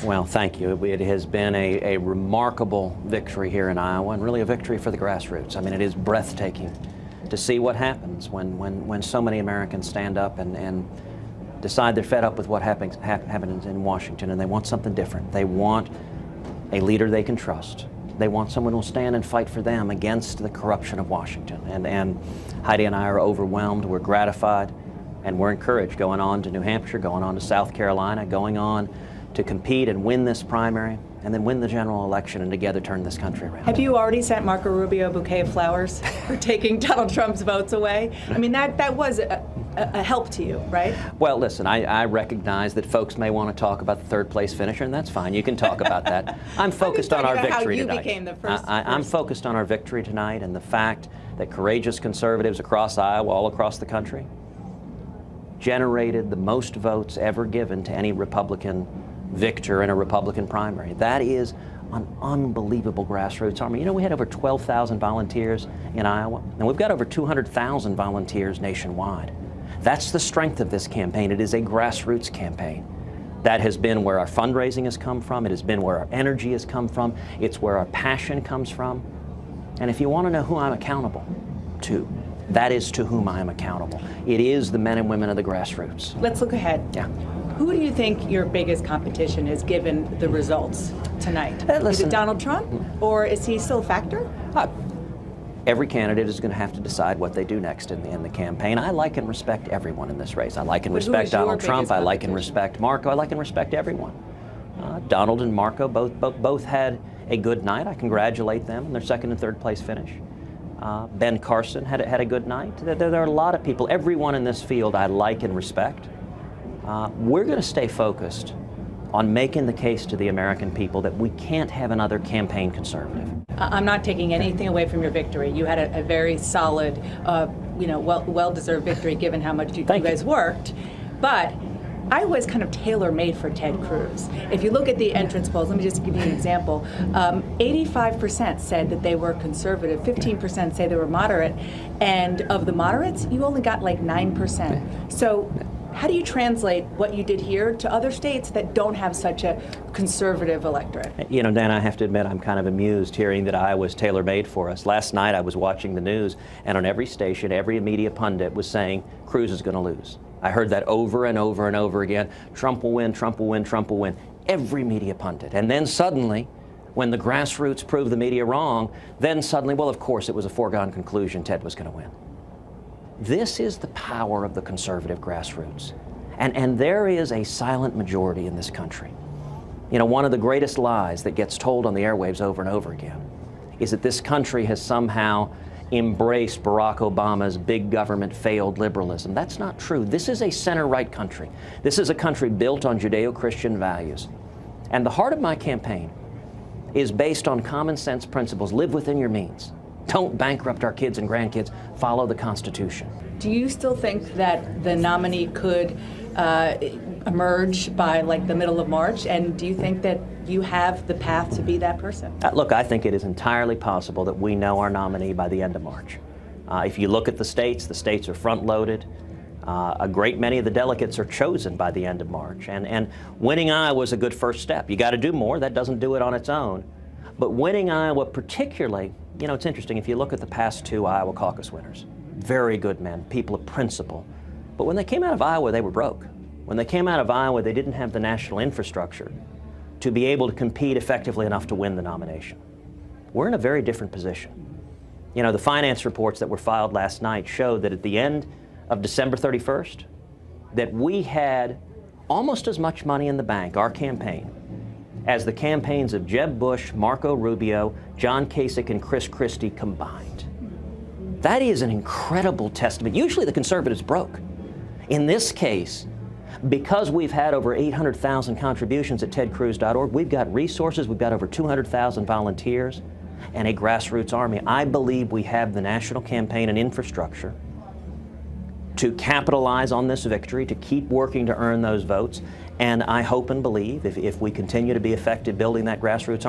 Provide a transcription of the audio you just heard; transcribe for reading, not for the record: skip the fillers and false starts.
Well, thank you. It has been a remarkable victory here in Iowa, and really a victory for the grassroots. I mean, it is breathtaking to see what happens when so many Americans stand up and decide they're fed up with what happens in Washington, and they want something different. They want a leader they can trust. They want someone who will stand and fight for them against the corruption of Washington. And Heidi and I are overwhelmed. We're gratified, and we're encouraged going on to New Hampshire, going on to South Carolina, going on to compete and win this primary, and then win the general election and together turn this country around. Have you already sent Marco Rubio a bouquet of flowers for taking Donald Trump's votes away? I mean, that was a help to you, right? Well, listen, I recognize that folks may want to talk about the third place finisher, and that's fine. You can talk about that. I'm focused on our victory tonight. How you became the first. I'm focused on our victory tonight and the fact that courageous conservatives across Iowa, all across the country, generated the most votes ever given to any Republican victor in a Republican primary. That is an unbelievable grassroots army. You know, we had over 12,000 volunteers in Iowa, and we've got over 200,000 volunteers nationwide. That's the strength of this campaign. It is a grassroots campaign. That has been where our fundraising has come from. It has been where our energy has come from. It's where our passion comes from. And if you want to know who I'm accountable to, that is to whom I am accountable. It is the men and women of the grassroots. Let's look ahead. Yeah. Who do you think your biggest competition is given the results tonight? Is it Donald Trump, or is he still a factor? Every candidate is going to have to decide what they do next in the campaign. I like and respect everyone in this race. I like and respect Donald Trump. I like and respect Marco. I like and respect everyone. Donald and Marco both had a good night. I congratulate them on their second and third place finish. Ben Carson had a good night. There are a lot of people. Everyone in this field I like and respect. We're going to stay focused on making the case to the American people that we can't have another campaign conservative. I'm not taking anything away from your victory. You had a very solid, well-deserved victory given how much you guys worked. But I was kind of tailor-made for Ted Cruz. If you look at the entrance polls, let me just give you an example. 85% said that they were conservative, 15% say they were moderate, and of the moderates, you only got like 9%. So how do you translate what you did here to other states that don't have such a conservative electorate? You know, Dan, I have to admit I'm kind of amused hearing that Iowa was tailor-made for us. Last night I was watching the news, and on every station, every media pundit was saying Cruz is going to lose. I heard that over and over and over again. Trump will win, Trump will win, Trump will win. Every media pundit. And then suddenly, when the grassroots proved the media wrong, then suddenly, well, of course, it was a foregone conclusion Ted was going to win. This is the power of the conservative grassroots. And there is a silent majority in this country. You know, one of the greatest lies that gets told on the airwaves over and over again is that this country has somehow embraced Barack Obama's big government failed liberalism. That's not true. This is a center-right country. This is a country built on Judeo-Christian values. And the heart of my campaign is based on common sense principles. Live within your means. Don't bankrupt our kids and grandkids. Follow the Constitution. Do you still think that the nominee could emerge by like the middle of March? And do you think that you have the path to be that person? Look, I think it is entirely possible that we know our nominee by the end of March. If you look at the states are front-loaded. A great many of the delegates are chosen by the end of March. And winning Iowa is a good first step. You got to do more. That doesn't do it on its own. But winning Iowa particularly, you know, it's interesting. If you look at the past two Iowa caucus winners, very good men, people of principle. But when they came out of Iowa, they were broke. When they came out of Iowa, they didn't have the national infrastructure to be able to compete effectively enough to win the nomination. We're in a very different position. You know, the finance reports that were filed last night showed that at the end of December 31st, that we had almost as much money in the bank, our campaign, as the campaigns of Jeb Bush, Marco Rubio, John Kasich, and Chris Christie combined. That is an incredible testament. Usually the conservatives broke. In this case, because we've had over 800,000 contributions at tedcruz.org, we've got resources, we've got over 200,000 volunteers, and a grassroots army. I believe we have the national campaign and infrastructure to capitalize on this victory, to keep working to earn those votes. And I hope and believe if we continue to be effective building that grassroots army,